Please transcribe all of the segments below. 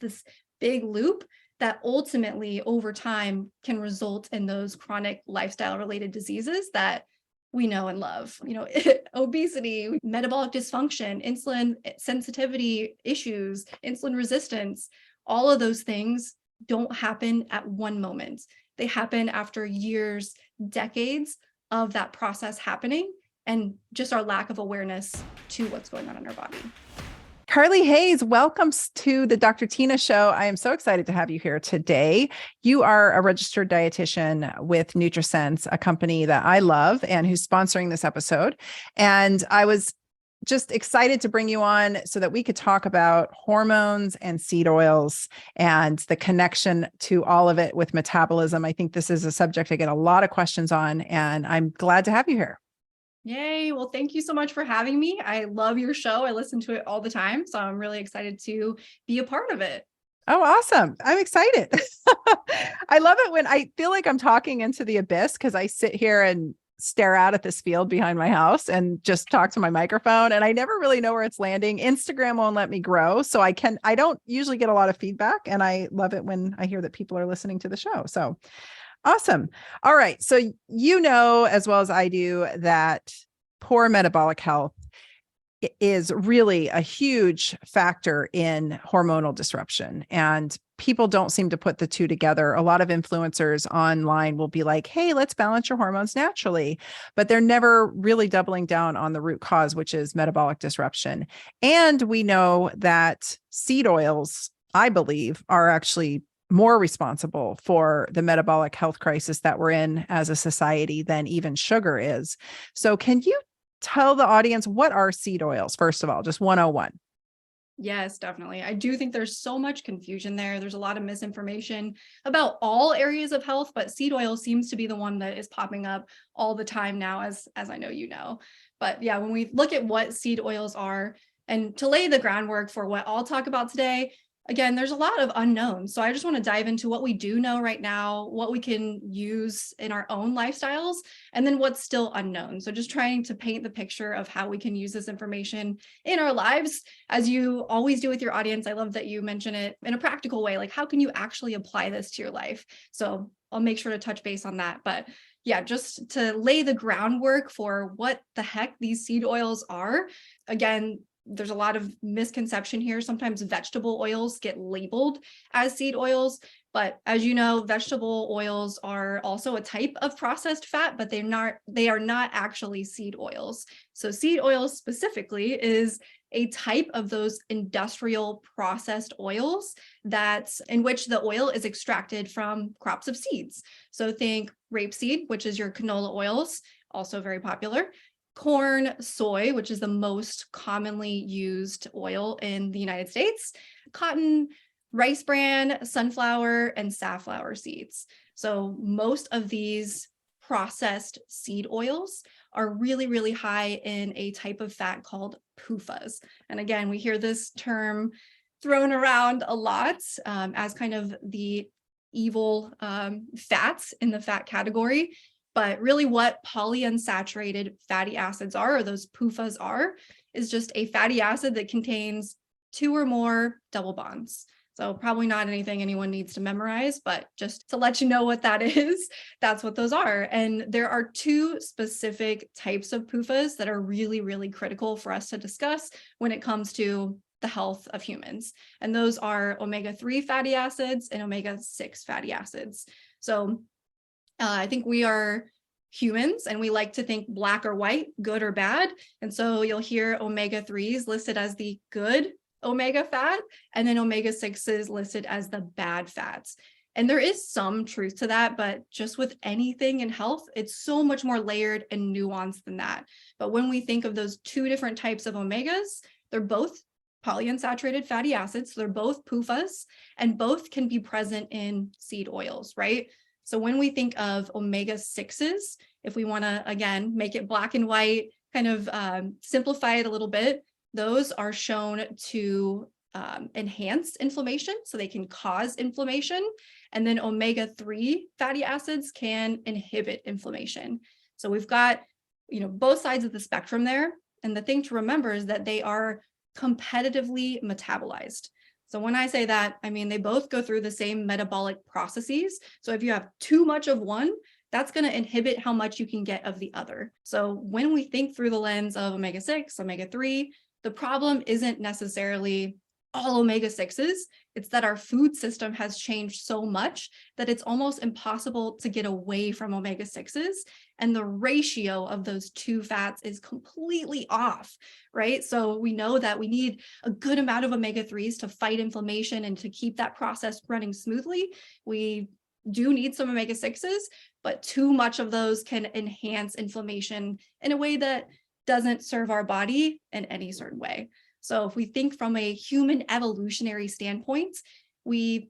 this big loop that ultimately over time can result in those chronic lifestyle related diseases that we know and love, obesity, metabolic dysfunction, insulin sensitivity issues, insulin resistance. All of those things don't happen at one moment. They happen after years, decades of that process happening, and just our lack of awareness to what's going on in our body. Carlee Hayes, welcome to the Dr. Tyna Show. I am so excited to have you here today. You are a registered dietitian with NutriSense, a company that I love and who's sponsoring this episode. And I was just excited to bring you on so that we could talk about hormones and seed oils and the connection to all of it with metabolism. I think this is a subject I get a lot of questions on, and I'm glad to have you here. Yay. Well, thank you so much for having me. I love your show. I listen to it all the time. So I'm really excited to be a part of it. Oh, awesome. I'm excited. I love it when I feel like I'm talking into the abyss because I sit here and stare out at this field behind my house and just talk to my microphone. And I never really know where it's landing. Instagram won't let me grow. So I don't usually get a lot of feedback. And I love it when I hear that people are listening to the show. So awesome. All right. So as well as I do, that poor metabolic health is really a huge factor in hormonal disruption. And people don't seem to put the two together. A lot of influencers online will be like, hey, let's balance your hormones naturally. But they're never really doubling down on the root cause, which is metabolic disruption. And we know that seed oils, I believe, are actually more responsible for the metabolic health crisis that we're in as a society than even sugar is. So can you tell the audience, what are seed oils, first of all, just 101? Yes, definitely. I do think there's so much confusion there. There's a lot of misinformation about all areas of health, but seed oil seems to be the one that is popping up all the time now, as I know you know. But yeah, when we look at what seed oils are, and to lay the groundwork for what I'll talk about today, again, there's a lot of unknowns. So I just want to dive into what we do know right now, what we can use in our own lifestyles, and then what's still unknown. So just trying to paint the picture of how we can use this information in our lives, as you always do with your audience. I love that you mention it in a practical way, like how can you actually apply this to your life? So I'll make sure to touch base on that. But yeah, just to lay the groundwork for what the heck these seed oils are. Again, there's a lot of misconception here. Sometimes vegetable oils get labeled as seed oils, but as you know, vegetable oils are also a type of processed fat, but they are not actually seed oils. So seed oils specifically is a type of those industrial processed oils in which the oil is extracted from crops of seeds. So think rapeseed, which is your canola oils, also very popular. Corn, soy, which is the most commonly used oil in the United States, cotton, rice bran, sunflower, and safflower seeds. So most of these processed seed oils are really, really high in a type of fat called PUFAs. And again, we hear this term thrown around a lot as kind of the evil fats in the fat category. But really what polyunsaturated fatty acids are, or those PUFAs are, is just a fatty acid that contains 2 or more double bonds. So probably not anything anyone needs to memorize, but just to let you know what that is, that's what those are. And there are 2 specific types of PUFAs that are really, really critical for us to discuss when it comes to the health of humans. And those are omega-3 fatty acids and omega-6 fatty acids. So I think we are humans and we like to think black or white, good or bad. And so you'll hear omega-3s listed as the good omega fat, and then omega-6s listed as the bad fats. And there is some truth to that, but just with anything in health, it's so much more layered and nuanced than that. But when we think of those 2 different types of omegas, they're both polyunsaturated fatty acids. So they're both PUFAs, and both can be present in seed oils, right? So when we think of omega-6s, if we want to, again, make it black and white, kind of simplify it a little bit, those are shown to enhance inflammation, so they can cause inflammation. And then omega-3 fatty acids can inhibit inflammation. So we've got, both sides of the spectrum there. And the thing to remember is that they are competitively metabolized. So when I say that, I mean, they both go through the same metabolic processes. So if you have too much of one, that's going to inhibit how much you can get of the other. So when we think through the lens of omega-6, omega-3, the problem isn't necessarily all omega-6s. It's that our food system has changed so much that it's almost impossible to get away from omega-6s. And the ratio of those two fats is completely off, right? So we know that we need a good amount of omega-3s to fight inflammation and to keep that process running smoothly. We do need some omega-6s, but too much of those can enhance inflammation in a way that doesn't serve our body in any certain way. So if we think from a human evolutionary standpoint, we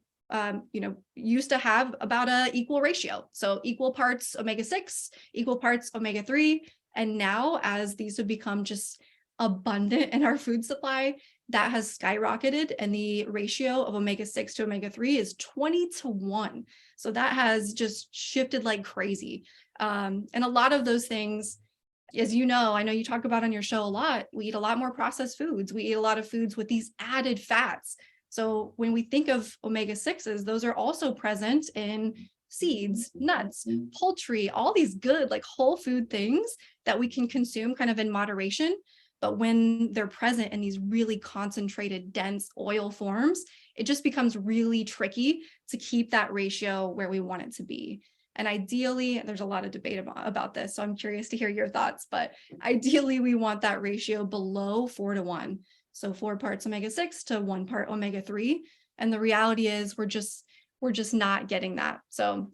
used to have about a equal ratio. So equal parts omega-6, equal parts omega-3. And now as these have become just abundant in our food supply, that has skyrocketed, and the ratio of omega-6 to omega-3 is 20-1. So that has just shifted like crazy. And a lot of those things, as you know, I know you talk about on your show a lot, we eat a lot more processed foods. We eat a lot of foods with these added fats. So when we think of omega-6s, those are also present in seeds, nuts, poultry, all these good like whole food things that we can consume kind of in moderation. But when they're present in these really concentrated, dense oil forms, it just becomes really tricky to keep that ratio where we want it to be. And ideally, there's a lot of debate about this, so I'm curious to hear your thoughts, but ideally we want that ratio below 4-1. So 4 parts omega-6 to 1 part omega-3. And the reality is we're just not getting that. So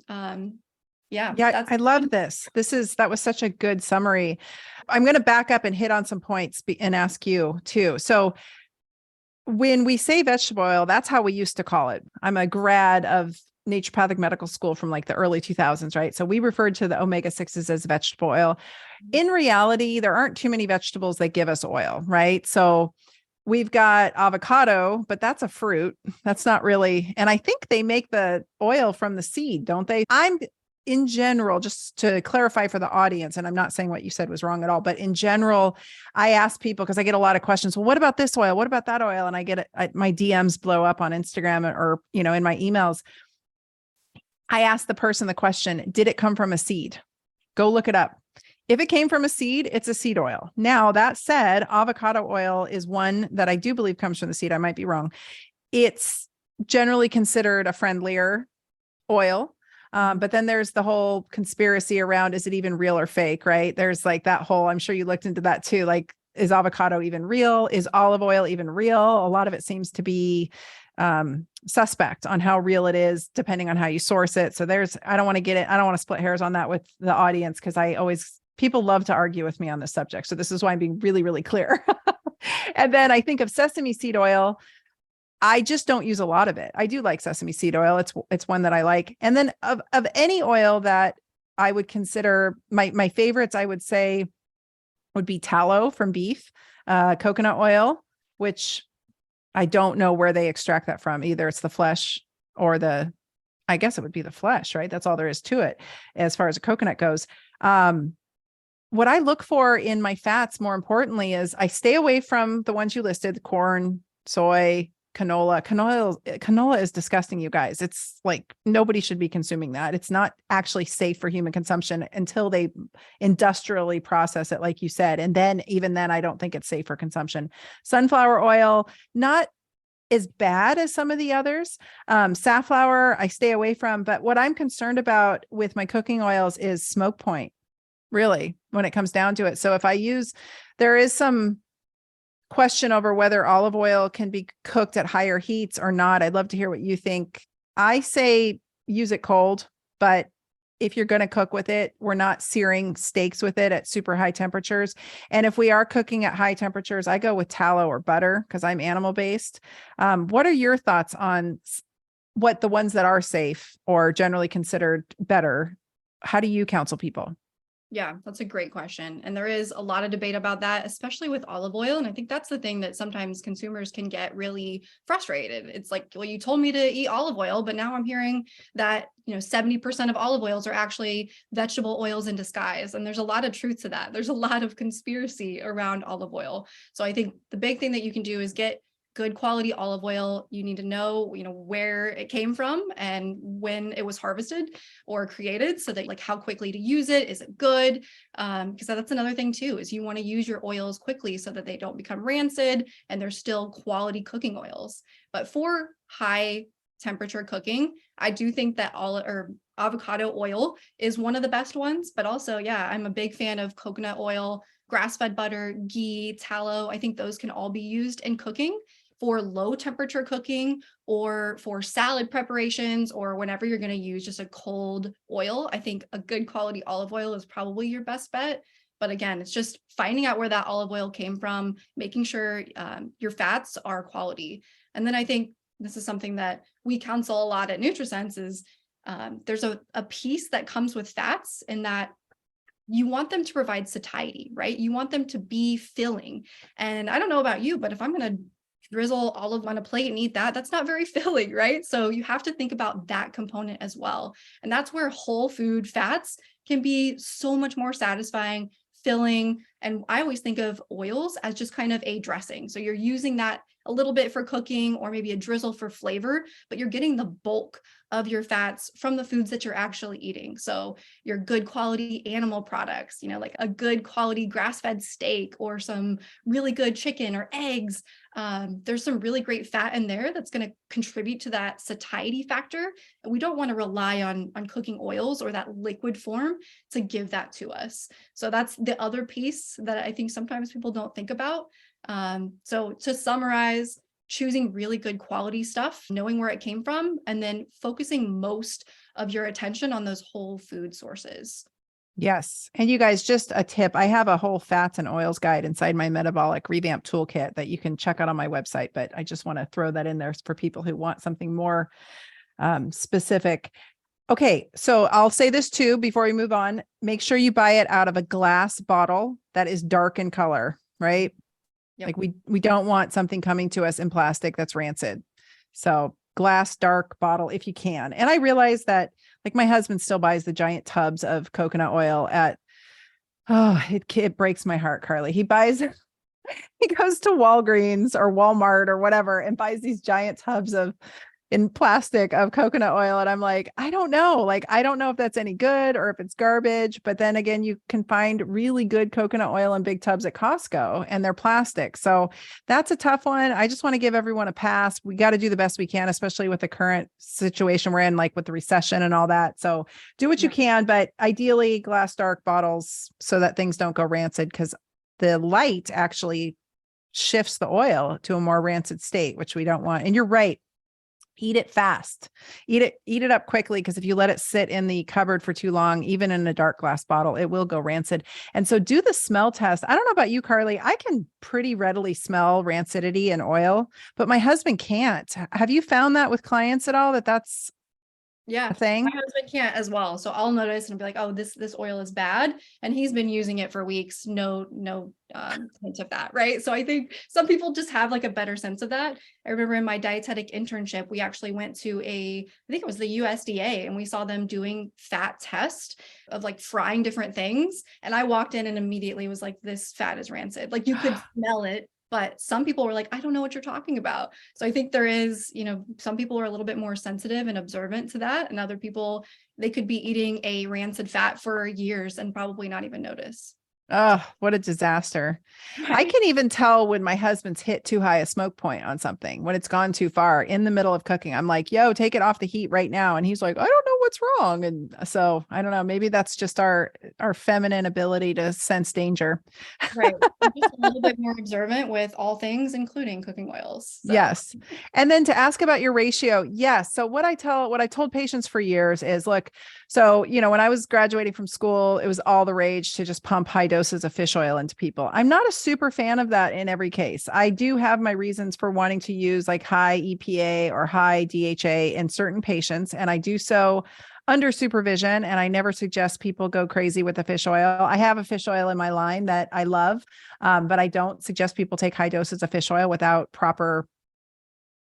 yeah, I love this. That was such a good summary. I'm going to back up and hit on some points and ask you too. So when we say vegetable oil, that's how we used to call it. I'm a grad of naturopathic medical school from like the early 2000s, right? So we referred to the omega-6s as vegetable oil. In reality, there aren't too many vegetables that give us oil, right? So we've got avocado, but that's a fruit. That's not really, and I think they make the oil from the seed, don't they? In general, just to clarify for the audience, and I'm not saying what you said was wrong at all, but in general, I ask people, because I get a lot of questions, well, what about this oil? What about that oil? And I get my DMs blow up on Instagram or, in my emails. I ask the person the question, did it come from a seed? Go look it up. If it came from a seed, it's a seed oil. Now, that said, avocado oil is one that I do believe comes from the seed. I might be wrong. It's generally considered a friendlier oil. But then there's the whole conspiracy around, is it even real or fake, right? There's like that whole, I'm sure you looked into that too. Like, is avocado even real? Is olive oil even real? A lot of it seems to be suspect on how real it is, depending on how you source it. So I don't want to split hairs on that with the audience, because people love to argue with me on this subject. So this is why I'm being really, really clear. And then I think of sesame seed oil. I just don't use a lot of it. I do like sesame seed oil. It's one that I like. And then of any oil that I would consider my favorites, I would say would be tallow from beef, coconut oil, which I don't know where they extract that from. Either it's the flesh or I guess it would be the flesh, right? That's all there is to it as far as a coconut goes. What I look for in my fats, more importantly, is I stay away from the ones you listed: corn, soy, canola. Canola is disgusting, you guys. It's like nobody should be consuming that. It's not actually safe for human consumption until they industrially process it, like you said. And then even then, I don't think it's safe for consumption. Sunflower oil, not as bad as some of the others. Safflower, I stay away from. But what I'm concerned about with my cooking oils is smoke point, really, when it comes down to it. So there is some question over whether olive oil can be cooked at higher heats or not. I'd love to hear what you think. I say use it cold, but if you're going to cook with it, we're not searing steaks with it at super high temperatures. And if we are cooking at high temperatures, I go with tallow or butter because I'm animal based. What are your thoughts on what the ones that are safe or generally considered better? How do you counsel people? Yeah, that's a great question. And there is a lot of debate about that, especially with olive oil. And I think that's the thing that sometimes consumers can get really frustrated. It's like, well, you told me to eat olive oil, but now I'm hearing that, 70% of olive oils are actually vegetable oils in disguise. And there's a lot of truth to that. There's a lot of conspiracy around olive oil. So I think the big thing that you can do is get good quality olive oil, you need to know, where it came from and when it was harvested or created, so that like how quickly to use it. Is it good? Because that's another thing too, is you want to use your oils quickly so that they don't become rancid and they're still quality cooking oils. But for high temperature cooking, I do think that avocado oil is one of the best ones. But also, yeah, I'm a big fan of coconut oil, grass-fed butter, ghee, tallow. I think those can all be used in cooking for low temperature cooking or for salad preparations, or whenever you're going to use just a cold oil. I think a good quality olive oil is probably your best bet. But again, it's just finding out where that olive oil came from, making sure your fats are quality. And then I think this is something that we counsel a lot at NutriSense is there's a piece that comes with fats, in that you want them to provide satiety, right? You want them to be filling. And I don't know about you, but if I'm going to drizzle olive on a plate and eat that, that's not very filling, right? So you have to think about that component as well. And that's where whole food fats can be so much more satisfying, filling. And I always think of oils as just kind of a dressing. So you're using that a little bit for cooking or maybe a drizzle for flavor, but you're getting the bulk of your fats from the foods that you're actually eating. So your good quality animal products, like a good quality grass-fed steak or some really good chicken or eggs. There's some really great fat in there that's going to contribute to that satiety factor. And we don't want to rely on cooking oils or that liquid form to give that to us. So that's the other piece that I think sometimes people don't think about. So to summarize, choosing really good quality stuff, knowing where it came from, and then focusing most of your attention on those whole food sources. Yes. And you guys, just a tip. I have a whole fats and oils guide inside my metabolic revamp toolkit that you can check out on my website, but I just want to throw that in there for people who want something more specific. Okay. So I'll say this too, before we move on, make sure you buy it out of a glass bottle that is dark in color, right? Yep. Like we don't want something coming to us in plastic that's rancid. So glass, dark bottle, if you can. And I realize that like my husband still buys the giant tubs of coconut oil it breaks my heart, Carlee. He goes to Walgreens or Walmart or whatever and buys these giant tubs in plastic of coconut oil. And I'm like, I don't know if that's any good or if it's garbage. But then again, you can find really good coconut oil in big tubs at Costco and they're plastic. So that's a tough one. I just want to give everyone a pass. We got to do the best we can, especially with the current situation we're in, like with the recession and all that. So do what you can, but ideally glass dark bottles so that things don't go rancid, because the light actually shifts the oil to a more rancid state, which we don't want. And you're right. Eat it fast, eat it up quickly. Because if you let it sit in the cupboard for too long, even in a dark glass bottle, it will go rancid. And so do the smell test. I don't know about you, Carlee. I can pretty readily smell rancidity in oil, but my husband can't. Have you found that with clients at all, that's a thing? My husband can't as well. So I'll notice and be like, oh, this oil is bad. And he's been using it for weeks. No hint of that. Right. So I think some people just have like a better sense of that. I remember in my dietetic internship, we actually went to I think it was the USDA, and we saw them doing fat test of like frying different things. And I walked in and immediately was like, this fat is rancid. Like you could smell it. But some people were like, I don't know what you're talking about. So I think there is, some people are a little bit more sensitive and observant to that. And other people, they could be eating a rancid fat for years and probably not even notice. Oh, what a disaster. I can even tell when my husband's hit too high a smoke point on something, when it's gone too far in the middle of cooking. I'm like, yo, take it off the heat right now. And he's like, I don't know what's wrong. And so I don't know, maybe that's just our feminine ability to sense danger. Right. Just a little bit more observant with all things, including cooking oils. So. Yes. And then to ask about your ratio. Yes. So what I told patients for years is, look, so, when I was graduating from school, it was all the rage to just pump high doses of fish oil into people. I'm not a super fan of that in every case. I do have my reasons for wanting to use like high EPA or high DHA in certain patients. And I do so under supervision. And I never suggest people go crazy with the fish oil. I have a fish oil in my line that I love, but I don't suggest people take high doses of fish oil without proper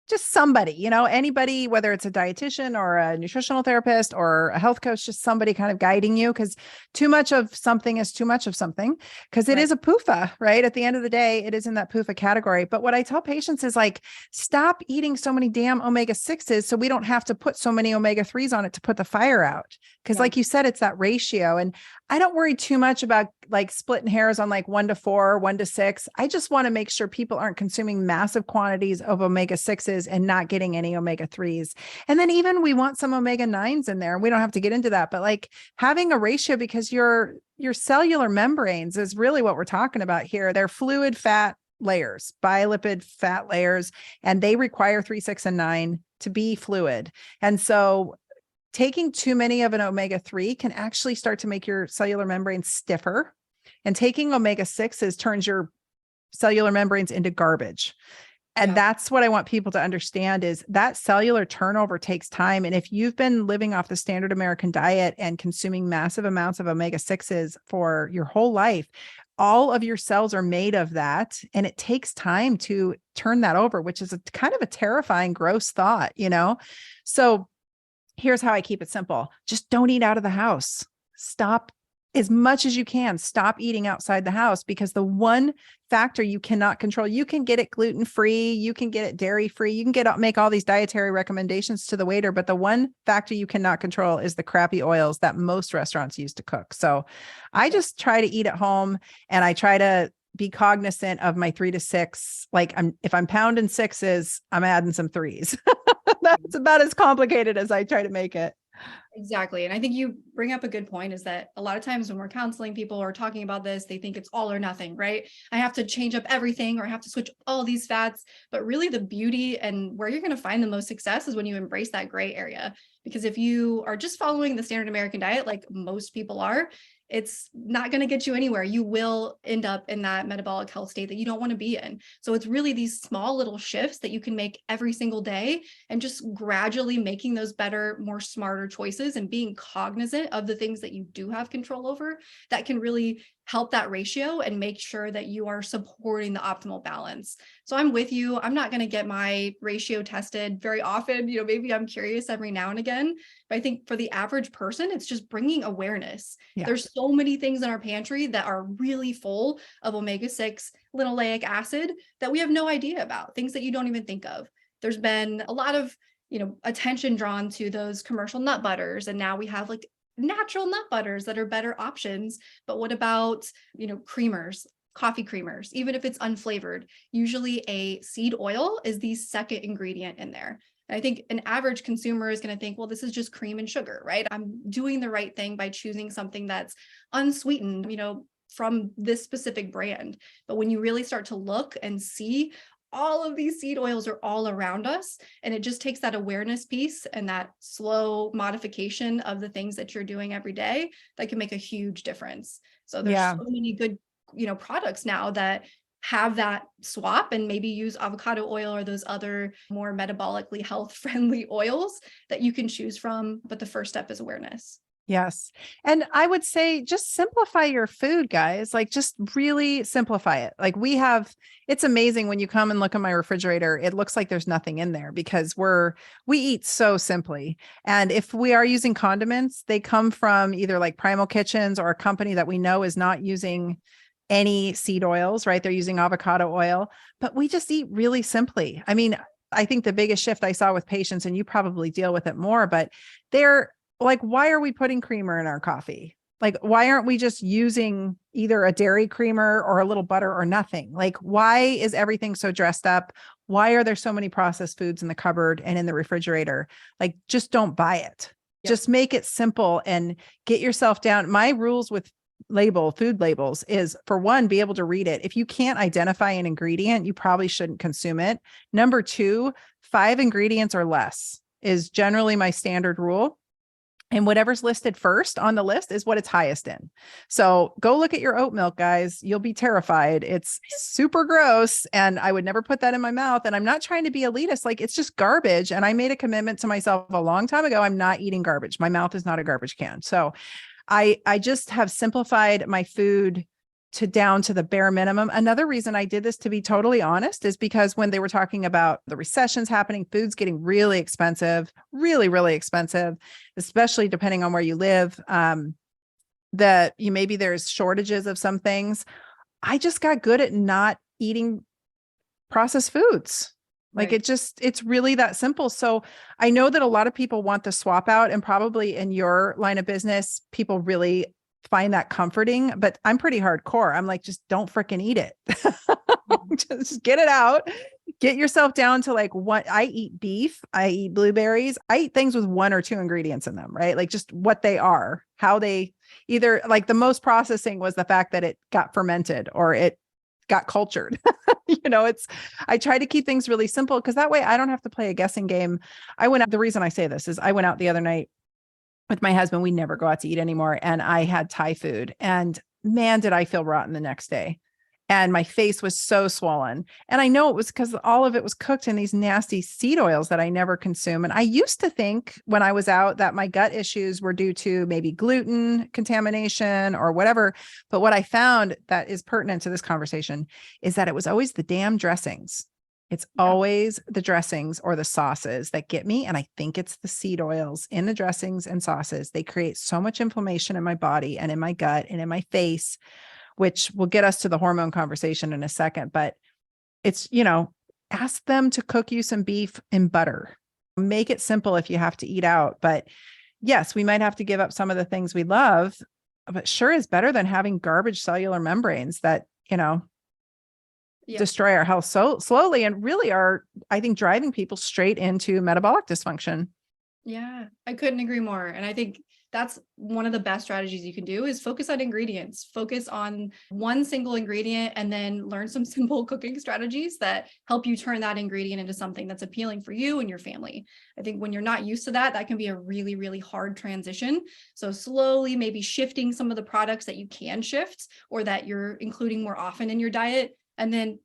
just somebody, anybody, whether it's a dietitian or a nutritional therapist or a health coach, just somebody kind of guiding you, because too much of something is too much of something, because it is a PUFA, right? At the end of the day, it is in that PUFA category. But what I tell patients is like, stop eating so many damn omega-6s so we don't have to put so many omega-3s on it to put the fire out. Because like you said, it's that ratio. And I don't worry too much about like splitting hairs on like 1-4, 1-6. I just want to make sure people aren't consuming massive quantities of omega-6s and not getting any omega-3s. And then even we want some omega-9s in there. We don't have to get into that, but like having a ratio, because your cellular membranes is really what we're talking about here. They're fluid fat layers, bilipid fat layers, and they require 3, 6, and 9 to be fluid. And so taking too many of an omega-3 can actually start to make your cellular membranes stiffer. And taking omega-6s turns your cellular membranes into garbage. And that's what I want people to understand, is that cellular turnover takes time. And if you've been living off the standard American diet and consuming massive amounts of omega-6s for your whole life, all of your cells are made of that. And it takes time to turn that over, which is a kind of a terrifying, gross thought, So here's how I keep it simple. Just don't eat out of the house. Stop as much as you can. Stop eating outside the house, because the one factor you cannot control, you can get it gluten-free, you can get it dairy-free, you can make all these dietary recommendations to the waiter, but the one factor you cannot control is the crappy oils that most restaurants use to cook. So I just try to eat at home, and I try to be cognizant of my 3 to 6. Like if I'm pounding 6s, I'm adding some 3s. That's about as complicated as I try to make it. Exactly. And I think you bring up a good point, is that a lot of times when we're counseling people or talking about this, they think it's all or nothing, right? I have to change up everything, or I have to switch all these fats. But really the beauty and where you're going to find the most success is when you embrace that gray area. Because if you are just following the standard American diet, like most people are, it's not going to get you anywhere. You will end up in that metabolic health state that you don't want to be in. So it's really these small little shifts that you can make every single day, and just gradually making those better, more smarter choices, and being cognizant of the things that you do have control over, that can really help that ratio and make sure that you are supporting the optimal balance. So I'm with you. I'm not going to get my ratio tested very often. Maybe I'm curious every now and again, but I think for the average person, it's just bringing awareness. There's so many things in our pantry that are really full of omega-6, linoleic acid, that we have no idea about, things that you don't even think of. There's been a lot of, attention drawn to those commercial nut butters. And now we have like natural nut butters that are better options. But what about, creamers, coffee creamers, even if it's unflavored? Usually a seed oil is the second ingredient in there. And I think an average consumer is going to think, well, this is just cream and sugar, right? I'm doing the right thing by choosing something that's unsweetened, from this specific brand. But when you really start to look and see, all of these seed oils are all around us. And it just takes that awareness piece and that slow modification of the things that you're doing every day that can make a huge difference. So there's so many good, products now that have that swap, and maybe use avocado oil or those other more metabolically health friendly oils that you can choose from. But the first step is awareness. Yes. And I would say just simplify your food, guys. Like just really simplify it. Like it's amazing when you come and look at my refrigerator, it looks like there's nothing in there, because we eat so simply. And if we are using condiments, they come from either like Primal Kitchens or a company that we know is not using any seed oils, right? They're using avocado oil, but we just eat really simply. I mean, I think the biggest shift I saw with patients, and you probably deal with it more, but they're like, why are we putting creamer in our coffee? Like, why aren't we just using either a dairy creamer or a little butter or nothing? Like, why is everything so dressed up? Why are there so many processed foods in the cupboard and in the refrigerator? Like, just don't buy it. Yep. Just make it simple and get yourself down. My rules with food labels is, for one, be able to read it. If you can't identify an ingredient, you probably shouldn't consume it. Number 2, 5 ingredients or less is generally my standard rule. And whatever's listed first on the list is what it's highest in. So go look at your oat milk, guys. You'll be terrified. It's super gross. And I would never put that in my mouth. And I'm not trying to be elitist. Like, it's just garbage. And I made a commitment to myself a long time ago. I'm not eating garbage. My mouth is not a garbage can. So I just have simplified my food to down to the bare minimum. Another reason I did this, to be totally honest, is because when they were talking about the recessions happening, food's getting really expensive, really, really expensive, especially depending on where you live. That maybe there's shortages of some things. I just got good at not eating processed foods. Like Right. it's really that simple. So I know that a lot of people want the swap out, and probably in your line of business, people really find that comforting, but I'm pretty hardcore. I'm like, just don't freaking eat it. Just get it out. Get yourself down to like what I eat beef, I eat blueberries, I eat things with 1 or 2 ingredients in them, right? Like just what they are, how they either like the most processing was the fact that it got fermented or it got cultured. I try to keep things really simple because that way I don't have to play a guessing game. The reason I say this is I went out the other night with my husband. We never go out to eat anymore. And I had Thai food, and man, did I feel rotten the next day. And my face was so swollen. And I know it was because all of it was cooked in these nasty seed oils that I never consume. And I used to think when I was out that my gut issues were due to maybe gluten contamination or whatever. But what I found that is pertinent to this conversation is that it was always the damn dressings. It's always the dressings or the sauces that get me. And I think it's the seed oils in the dressings and sauces. They create so much inflammation in my body and in my gut and in my face, which will get us to the hormone conversation in a second. But it's, ask them to cook you some beef in butter. Make it simple if you have to eat out. But yes, we might have to give up some of the things we love, but sure is better than having garbage cellular membranes that, destroy our health so slowly and really are, I think, driving people straight into metabolic dysfunction. Yeah, I couldn't agree more. And I think that's one of the best strategies you can do is focus on ingredients, focus on one single ingredient, and then learn some simple cooking strategies that help you turn that ingredient into something that's appealing for you and your family. I think when you're not used to that, that can be a really, really hard transition. So slowly maybe shifting some of the products that you can shift or that you're including more often in your diet. And then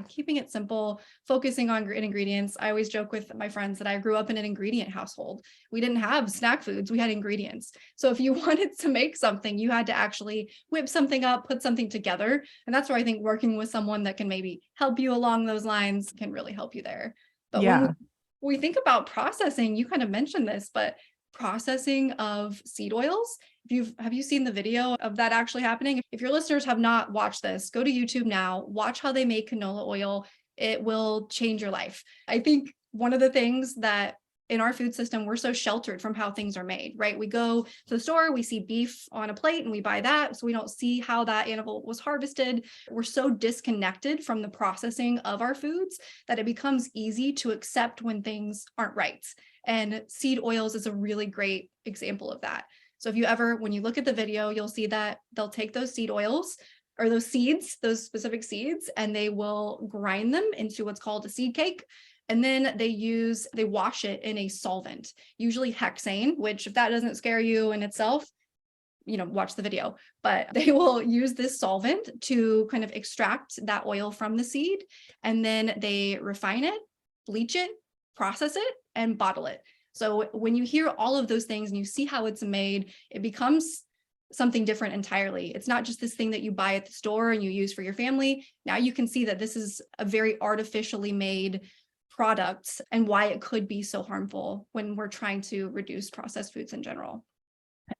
keeping it simple, focusing on ingredients. I always joke with my friends that I grew up in an ingredient household. We didn't have snack foods, we had ingredients. So if you wanted to make something, you had to actually whip something up, put something together. And that's where I think working with someone that can maybe help you along those lines can really help you there. But when we think about processing, you kind of mentioned this, but processing of seed oils. Have you seen the video of that actually happening? If your listeners have not watched this, go to YouTube now, watch how they make canola oil. It will change your life. I think one of the things that in our food system, we're so sheltered from how things are made, right? We go to the store, we see beef on a plate and we buy that. So we don't see how that animal was harvested. We're so disconnected from the processing of our foods that it becomes easy to accept when things aren't right. And seed oils is a really great example of that. So if you ever, when you look at the video, you'll see that they'll take those seed oils or those seeds, those specific seeds, and they will grind them into what's called a seed cake. And then they wash it in a solvent, usually hexane, which if that doesn't scare you in itself, watch the video, but they will use this solvent to kind of extract that oil from the seed. And then they refine it, bleach it, process it, and bottle it. So when you hear all of those things and you see how it's made, it becomes something different entirely. It's not just this thing that you buy at the store and you use for your family. Now you can see that this is a very artificially made product and why it could be so harmful when we're trying to reduce processed foods in general.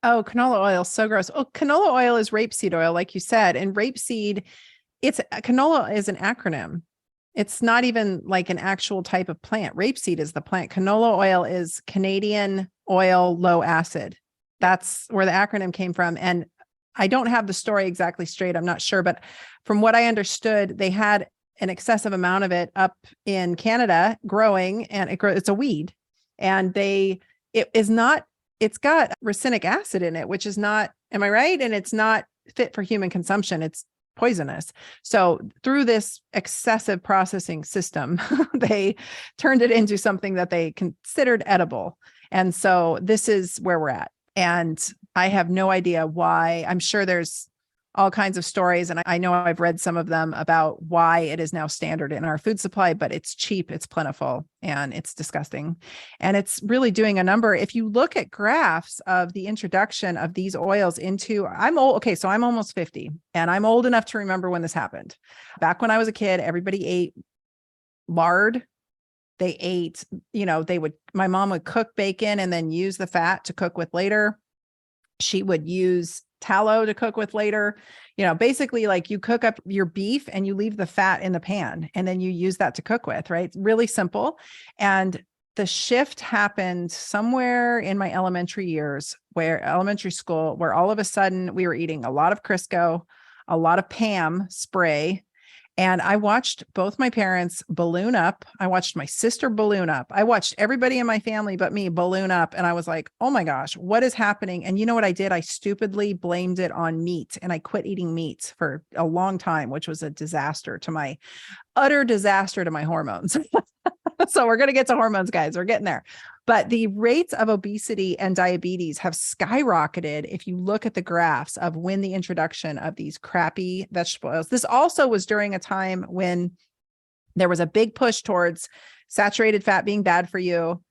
Oh, canola oil, so gross. Oh, canola oil is rapeseed oil, like you said. And rapeseed, canola is an acronym. It's not even like an actual type of plant. Rapeseed is the plant. Canola oil is Canadian oil low acid. That's where the acronym came from. And I don't have the story exactly straight. I'm not sure. But from what I understood, they had an excessive amount of it up in Canada growing, and it's a weed. And it's got racinic acid in it, which is not, am I right? And it's not fit for human consumption. It's poisonous. So through this excessive processing system, they turned it into something that they considered edible. And so this is where we're at. And I have no idea why. I'm sure there's all kinds of stories. And I know I've read some of them about why it is now standard in our food supply, but it's cheap, it's plentiful, and it's disgusting. And it's really doing a number. If you look at graphs of the introduction of these oils into, I'm old. Okay. So I'm almost 50 and I'm old enough to remember when this happened. Back when I was a kid, everybody ate lard. They ate, my mom would cook bacon and then use the fat to cook with later. She would use tallow to cook with later. Basically like you cook up your beef and you leave the fat in the pan and then you use that to cook with, right? It's really simple. And the shift happened somewhere in my elementary school, where all of a sudden we were eating a lot of Crisco, a lot of Pam spray. And I watched both my parents balloon up. I watched my sister balloon up. I watched everybody in my family but me balloon up. And I was like, oh my gosh, what is happening? And you know what I did? I stupidly blamed it on meat, and I quit eating meat for a long time, which was a utter disaster to my hormones. So we're going to get to hormones, guys. We're getting there. But the rates of obesity and diabetes have skyrocketed if you look at the graphs of when the introduction of these crappy vegetable oils. This also was during a time when there was a big push towards saturated fat being bad for you.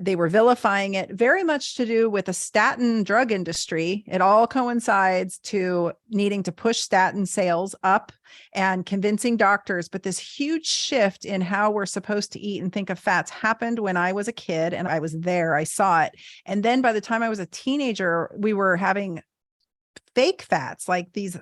They were vilifying it, very much to do with the statin drug industry. It all coincides to needing to push statin sales up and convincing doctors. But this huge shift in how we're supposed to eat and think of fats happened when I was a kid, and I was there. I saw it. And then by the time I was a teenager, we were having fake fats like these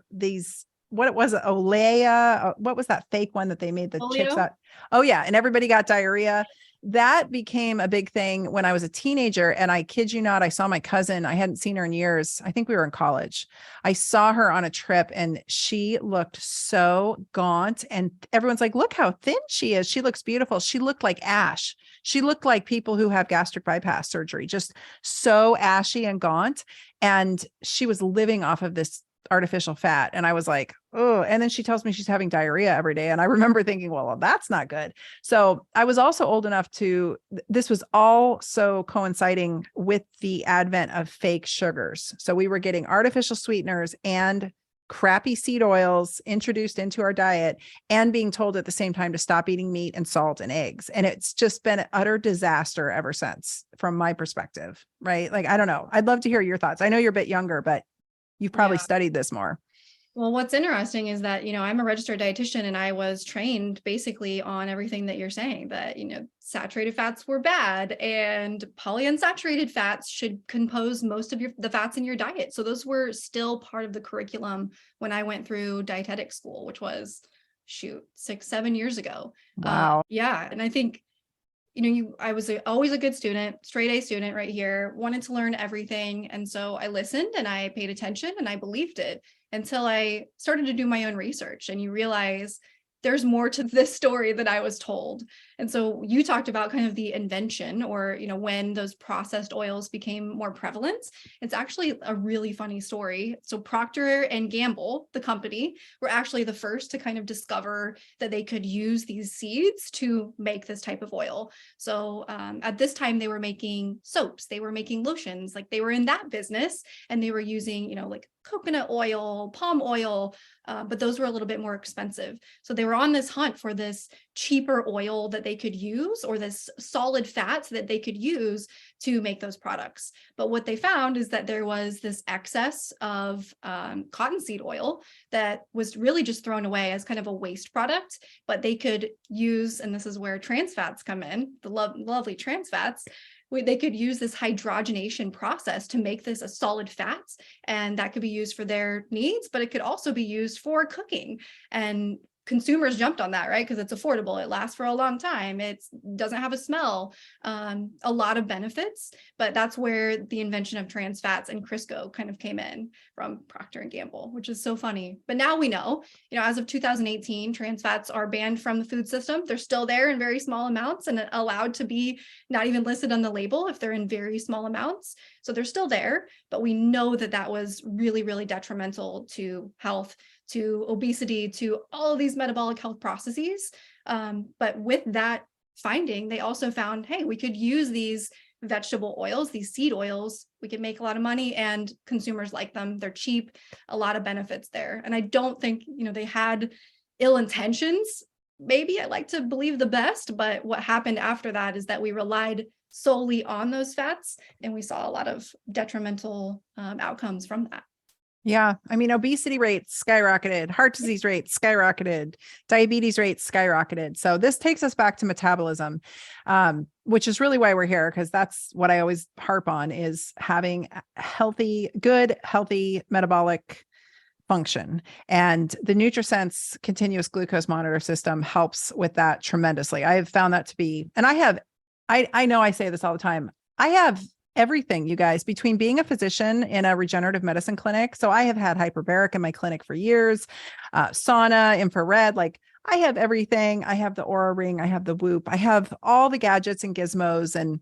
what was it? Olea? What was that fake one that they made the chips out? Oh yeah. And everybody got diarrhea. That became a big thing when I was a teenager. And I kid you not, I saw my cousin. I hadn't seen her in years. I think we were in college. I saw her on a trip and she looked so gaunt. And everyone's like, look how thin she is. She looks beautiful. She looked like ash. She looked like people who have gastric bypass surgery, just so ashy and gaunt. And she was living off of this artificial fat. And I was like, oh, and then she tells me she's having diarrhea every day. And I remember thinking, well, that's not good. So I was also old enough this was also coinciding with the advent of fake sugars. So we were getting artificial sweeteners and crappy seed oils introduced into our diet and being told at the same time to stop eating meat and salt and eggs. And it's just been an utter disaster ever since, from my perspective, right? Like, I don't know. I'd love to hear your thoughts. I know you're a bit younger, but you've probably studied this more. Well, what's interesting is that, I'm a registered dietitian and I was trained basically on everything that you're saying, that, saturated fats were bad and polyunsaturated fats should compose most of the fats in your diet. So those were still part of the curriculum when I went through dietetic school, which was 6-7 years ago. Wow. Yeah. And I think, I was always a good student, straight A student right here, wanted to learn everything. And so I listened and I paid attention and I believed it until I started to do my own research, and you realize there's more to this story than I was told. And so you talked about kind of the invention, or, when those processed oils became more prevalent. It's actually a really funny story. So Procter and Gamble, the company, were actually the first to kind of discover that they could use these seeds to make this type of oil. So at this time, they were making soaps, they were making lotions, like they were in that business, and they were using, like coconut oil, palm oil, but those were a little bit more expensive. So they were on this hunt for this cheaper oil that they could use, or this solid fats that they could use to make those products. But what they found is that there was this excess of cottonseed oil that was really just thrown away as kind of a waste product, but they could use, and this is where trans fats come in, the lovely trans fats. They could use this hydrogenation process to make this a solid fat, and that could be used for their needs, but it could also be used for cooking. And consumers jumped on that, right? Because it's affordable. It lasts for a long time. It doesn't have a smell, a lot of benefits, but that's where the invention of trans fats and Crisco kind of came in from Procter and Gamble, which is so funny. But now we know, as of 2018, trans fats are banned from the food system. They're still there in very small amounts and allowed to be not even listed on the label if they're in very small amounts. So they're still there, but we know that that was really, really detrimental to health, to obesity, to all of these metabolic health processes. But with that finding, they also found, hey, we could use these vegetable oils, these seed oils, we can make a lot of money and consumers like them. They're cheap, a lot of benefits there. And I don't think, they had ill intentions. Maybe I like to believe the best, but what happened after that is that we relied solely on those fats and we saw a lot of detrimental outcomes from that. Yeah. I mean, obesity rates skyrocketed, heart disease rates skyrocketed, diabetes rates skyrocketed. So this takes us back to metabolism, which is really why we're here, because that's what I always harp on, is having good, healthy metabolic function. And the NutriSense Continuous Glucose Monitor system helps with that tremendously. I have found that to be, and I know I say this all the time, I have everything, you guys, between being a physician in a regenerative medicine clinic. So I have had hyperbaric in my clinic for years, sauna, infrared, like I have everything. I have the Aura Ring, I have the Whoop, I have all the gadgets and gizmos, and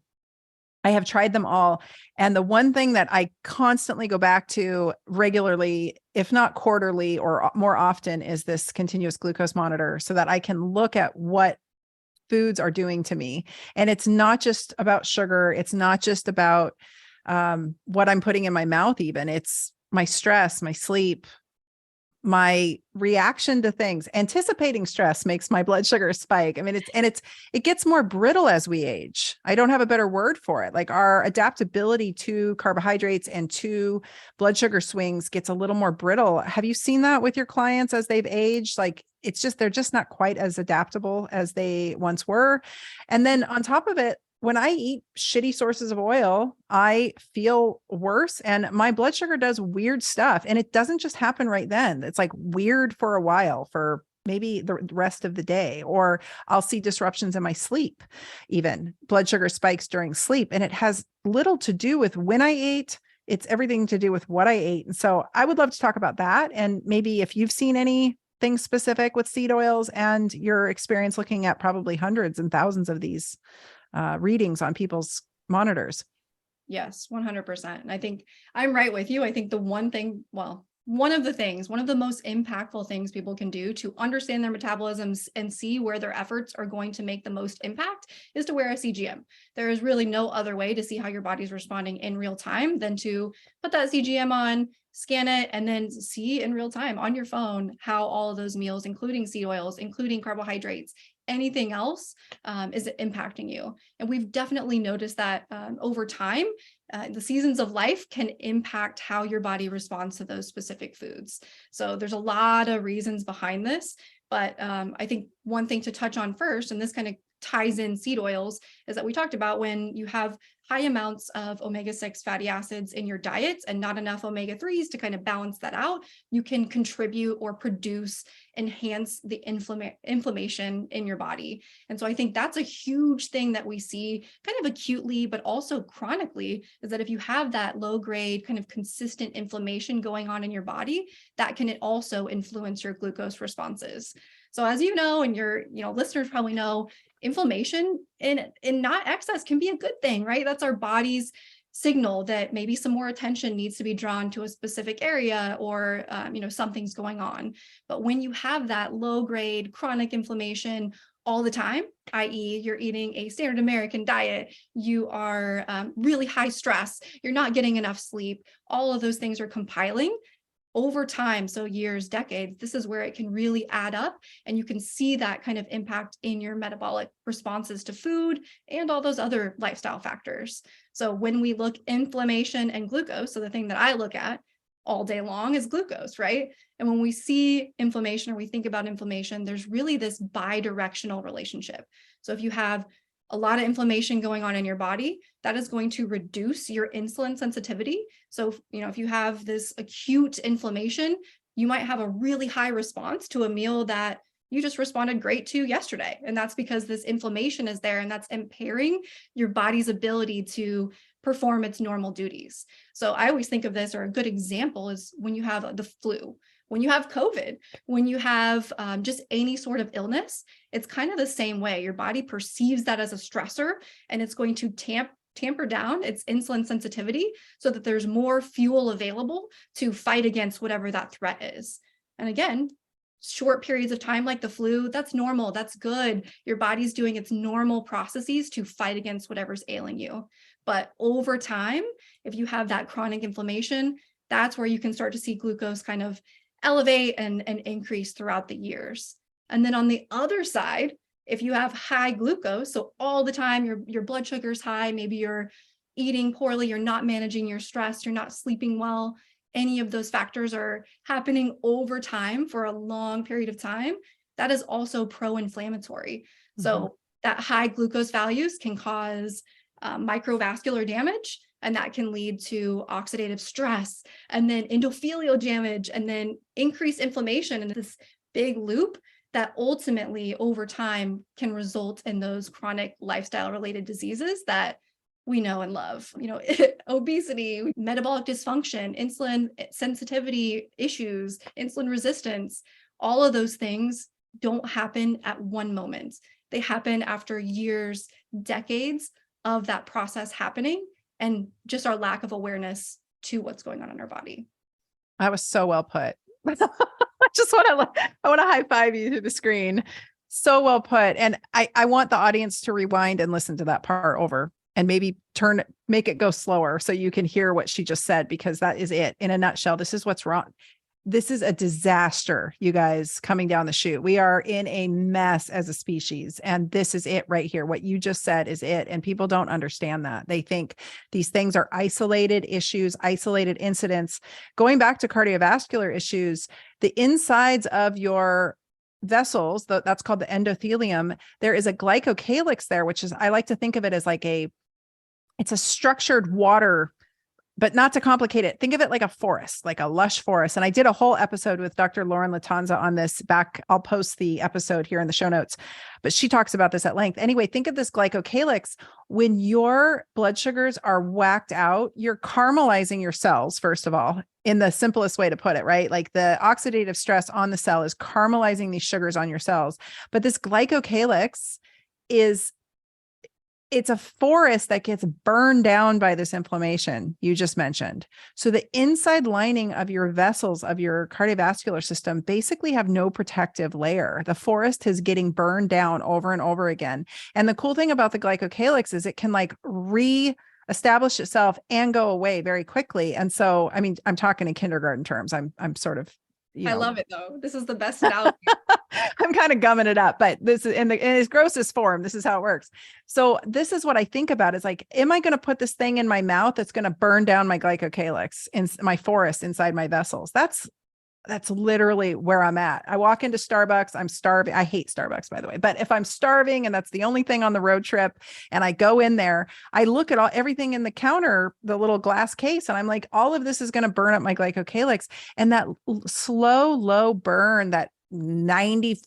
I have tried them all. And the one thing that I constantly go back to regularly, if not quarterly or more often, is this continuous glucose monitor, so that I can look at what foods are doing to me. And it's not just about sugar. It's not just about what I'm putting in my mouth, even. It's my stress, my sleep, my reaction to things. Anticipating stress makes my blood sugar spike. I mean, it gets more brittle as we age. I don't have a better word for it. Like, our adaptability to carbohydrates and to blood sugar swings gets a little more brittle. Have you seen that with your clients as they've aged? Like, they're just not quite as adaptable as they once were. And then on top of it, when I eat shitty sources of oil, I feel worse and my blood sugar does weird stuff. And it doesn't just happen right then. It's like weird for a while, for maybe the rest of the day, or I'll see disruptions in my sleep, even blood sugar spikes during sleep. And it has little to do with when I ate. It's everything to do with what I ate. And so I would love to talk about that. And maybe if you've seen anything specific with seed oils and your experience looking at probably hundreds and thousands of these readings on people's monitors. Yes, 100%. And I think I'm right with you. I think one of the most impactful things people can do to understand their metabolisms and see where their efforts are going to make the most impact is to wear a CGM. There is really no other way to see how your body's responding in real time than to put that CGM on, scan it, and then see in real time on your phone how all of those meals, including seed oils, including carbohydrates, anything else is impacting you. And we've definitely noticed that over time, the seasons of life can impact how your body responds to those specific foods. So there's a lot of reasons behind this, but I think one thing to touch on first, and this kind of ties in seed oils, is that we talked about when you have high amounts of omega-6 fatty acids in your diets and not enough omega-3s to kind of balance that out, you can contribute or enhance the inflammation in your body. And so I think that's a huge thing that we see kind of acutely, but also chronically, is that if you have that low grade kind of consistent inflammation going on in your body, that can also influence your glucose responses. So as you know, and your listeners probably know, inflammation in not excess can be a good thing, right? That's our body's signal that maybe some more attention needs to be drawn to a specific area, or something's going on. But when you have that low grade chronic inflammation all the time, i.e. you're eating a standard American diet, you are really high stress, you're not getting enough sleep, all of those things are compiling over time, so years, decades, this is where it can really add up, and you can see that kind of impact in your metabolic responses to food and all those other lifestyle factors. So when we look inflammation and glucose, so the thing that I look at all day long is glucose, right? And when we see inflammation, or we think about inflammation, there's really this bi-directional relationship. So if you have a lot of inflammation going on in your body, that is going to reduce your insulin sensitivity. So, if you have this acute inflammation, you might have a really high response to a meal that you just responded great to yesterday. And that's because this inflammation is there, and that's impairing your body's ability to perform its normal duties. So I always think of this, or a good example is when you have the flu, when you have COVID, when you have just any sort of illness, it's kind of the same way. Your body perceives that as a stressor, and it's going to tamper down its insulin sensitivity so that there's more fuel available to fight against whatever that threat is. And again, short periods of time like the flu, that's normal, that's good. Your body's doing its normal processes to fight against whatever's ailing you. But over time, if you have that chronic inflammation, that's where you can start to see glucose kind of elevate and increase throughout the years. And then on the other side, if you have high glucose, so all the time your blood sugar is high, maybe you're eating poorly, you're not managing your stress, you're not sleeping well, any of those factors are happening over time for a long period of time, that is also pro-inflammatory. So that high glucose values can cause microvascular damage, and that can lead to oxidative stress and then endothelial damage and then increased inflammation, and this big loop that ultimately over time can result in those chronic lifestyle related diseases that we know and love, obesity, metabolic dysfunction, insulin sensitivity issues, insulin resistance. All of those things don't happen at one moment. They happen after years, decades of that process happening, and just our lack of awareness to what's going on in our body. That was so well put. I want to high five you to the screen. So well put. And I want the audience to rewind and listen to that part over and maybe make it go slower so you can hear what she just said, because that is it in a nutshell. This is what's wrong. This is a disaster, you guys, coming down the chute. We are in a mess as a species. And this is it right here. What you just said is it. And people don't understand that. They think these things are isolated issues, isolated incidents. Going back to cardiovascular issues, the insides of your vessels, that's called the endothelium, there is a glycocalyx there, which is, I like to think of it as like it's a structured water, but not to complicate it. Think of it like a forest, like a lush forest. And I did a whole episode with Dr. Lauren Latanza on this back. I'll post the episode here in the show notes, but she talks about this at length. Anyway, think of this glycocalyx. When your blood sugars are whacked out, you're caramelizing your cells, first of all, in the simplest way to put it, right? Like the oxidative stress on the cell is caramelizing these sugars on your cells. But this glycocalyx it's a forest that gets burned down by this inflammation you just mentioned. So the inside lining of your vessels of your cardiovascular system basically have no protective layer. The forest is getting burned down over and over again. And the cool thing about the glycocalyx is it can like reestablish itself and go away very quickly. And so, I mean, I'm talking in kindergarten terms. I'm sort of, I love it though. This is the best analogy. I'm kind of gumming it up, but this is in its grossest form. This is how it works. So this is what I think about is like, am I going to put this thing in my mouth that's going to burn down my glycocalyx in my forest inside my vessels? That's literally where I'm at. I walk into Starbucks. I'm starving. I hate Starbucks, by the way, but if I'm starving and that's the only thing on the road trip and I go in there, I look at everything in the counter, the little glass case, and I'm like, all of this is going to burn up my glycocalyx. And that slow, low burn, that 90,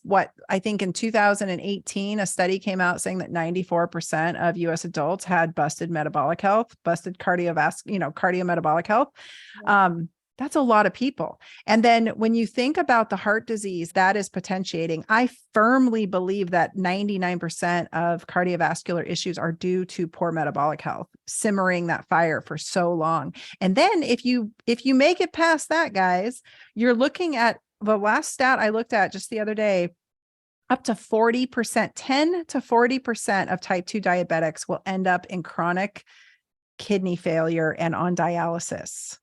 I think in 2018, a study came out saying that 94% of US adults had busted metabolic health, busted cardiometabolic health. That's a lot of people. And then when you think about the heart disease that is potentiating, I firmly believe that 99% of cardiovascular issues are due to poor metabolic health, simmering that fire for so long. And then if you make it past that, guys, you're looking at the last stat I looked at just the other day, up to 40%, 10 to 40% of type 2 diabetics will end up in chronic kidney failure and on dialysis.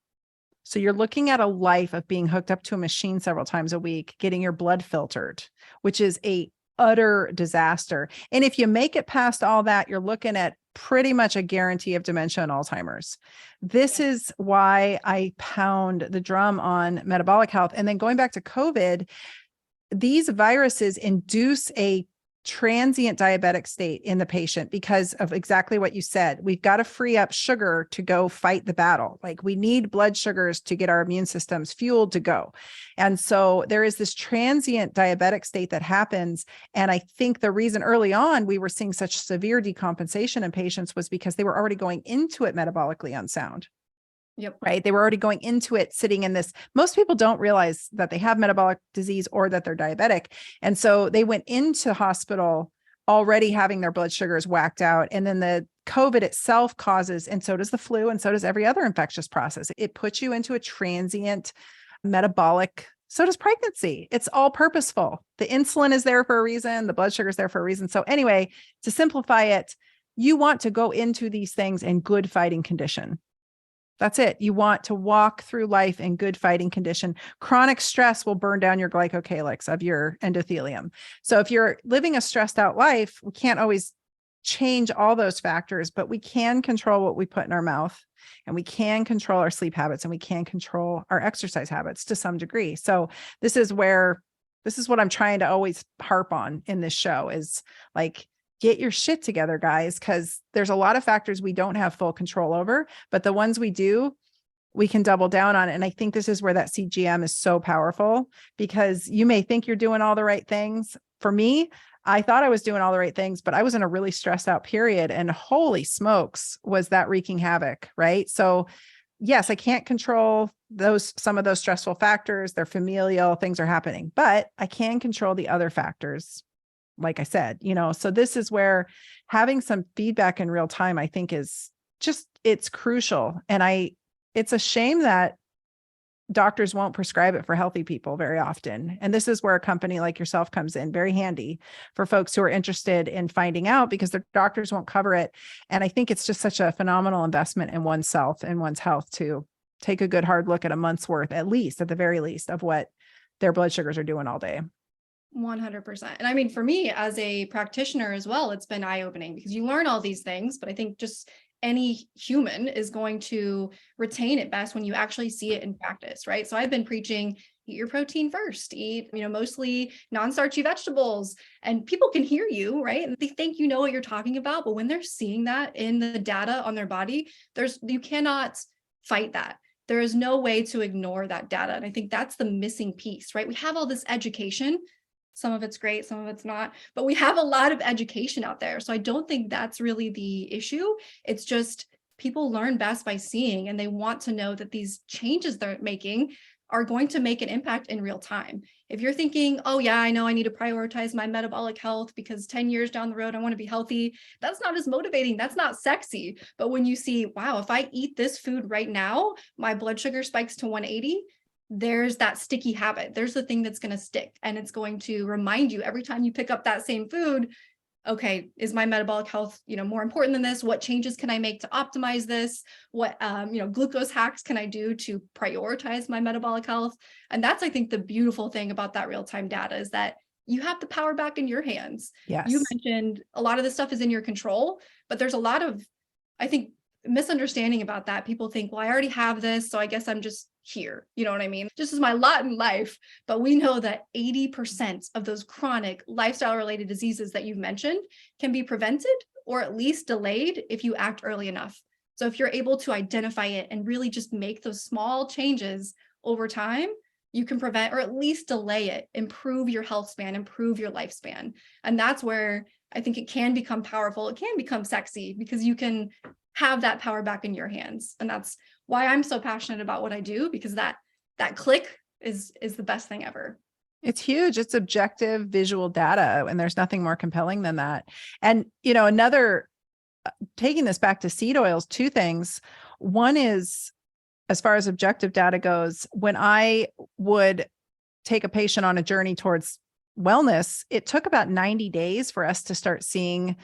So you're looking at a life of being hooked up to a machine several times a week, getting your blood filtered, which is a utter disaster. And if you make it past all that, you're looking at pretty much a guarantee of dementia and Alzheimer's. This is why I pound the drum on metabolic health. And then going back to COVID, these viruses induce a transient diabetic state in the patient because of exactly what you said. We've got to free up sugar to go fight the battle. Like we need blood sugars to get our immune systems fueled to go. And so there is this transient diabetic state that happens. And I think the reason early on we were seeing such severe decompensation in patients was because they were already going into it metabolically unsound. Yep. Right. They were already going into it sitting in this. Most people don't realize that they have metabolic disease or that they're diabetic. And so they went into hospital already having their blood sugars whacked out. And then the COVID itself causes, and so does the flu, and so does every other infectious process. It puts you into a transient metabolic. So does pregnancy. It's all purposeful. The insulin is there for a reason. The blood sugar is there for a reason. So anyway, to simplify it, you want to go into these things in good fighting condition. That's it. You want to walk through life in good fighting condition. Chronic stress will burn down your glycocalyx of your endothelium. So if you're living a stressed out life, we can't always change all those factors, but we can control what we put in our mouth, and we can control our sleep habits, and we can control our exercise habits to some degree. So this is what I'm trying to always harp on in this show is like, get your shit together, guys, because there's a lot of factors we don't have full control over, but the ones we do, we can double down on. And I think this is where that CGM is so powerful, because you may think you're doing all the right things. For me, I thought I was doing all the right things, but I was in a really stressed out period, and holy smokes, was that wreaking havoc, right? So yes, I can't control some of those stressful factors. They're familial, things are happening, but I can control the other factors. Like I said, so this is where having some feedback in real time, I think it's crucial. And it's a shame that doctors won't prescribe it for healthy people very often. And this is where a company like yourself comes in very handy for folks who are interested in finding out, because their doctors won't cover it. And I think it's just such a phenomenal investment in oneself and one's health to take a good hard look at a month's worth, at the very least, of what their blood sugars are doing all day. 100%. And I mean, for me as a practitioner as well, it's been eye-opening, because you learn all these things, but I think just any human is going to retain it best when you actually see it in practice, right? So I've been preaching, eat your protein first, eat, mostly non-starchy vegetables, and people can hear you, right? And they think you know what you're talking about, but when they're seeing that in the data on their body, you cannot fight that. There is no way to ignore that data. And I think that's the missing piece, right? We have all this education. Some of it's great, some of it's not, but we have a lot of education out there. So I don't think that's really the issue. It's just people learn best by seeing, and they want to know that these changes they're making are going to make an impact in real time. If you're thinking, oh yeah, I know I need to prioritize my metabolic health because 10 years down the road, I want to be healthy, that's not as motivating. That's not sexy. But when you see, wow, if I eat this food right now, my blood sugar spikes to 180, there's that sticky habit. There's the thing that's going to stick, and it's going to remind you every time you pick up that same food, okay, is my metabolic health, more important than this? What changes can I make to optimize this? What, glucose hacks can I do to prioritize my metabolic health? And that's, I think, the beautiful thing about that real-time data is that you have the power back in your hands. Yes. You mentioned a lot of this stuff is in your control, but there's a lot of, I think, misunderstanding about that. People think, well, I already have this, so I guess I'm just here. You know what I mean? Just as my lot in life. But we know that 80% of those chronic lifestyle related diseases that you've mentioned can be prevented or at least delayed if you act early enough. So if you're able to identify it and really just make those small changes over time, you can prevent or at least delay it, improve your health span, improve your lifespan. And that's where I think it can become powerful. It can become sexy, because you can have that power back in your hands. And that's why I'm so passionate about what I do, because that click is the best thing ever. It's huge. It's objective visual data, and there's nothing more compelling than that. And, another, taking this back to seed oils, two things. One is, as far as objective data goes, when I would take a patient on a journey towards wellness, it took about 90 days for us to start seeing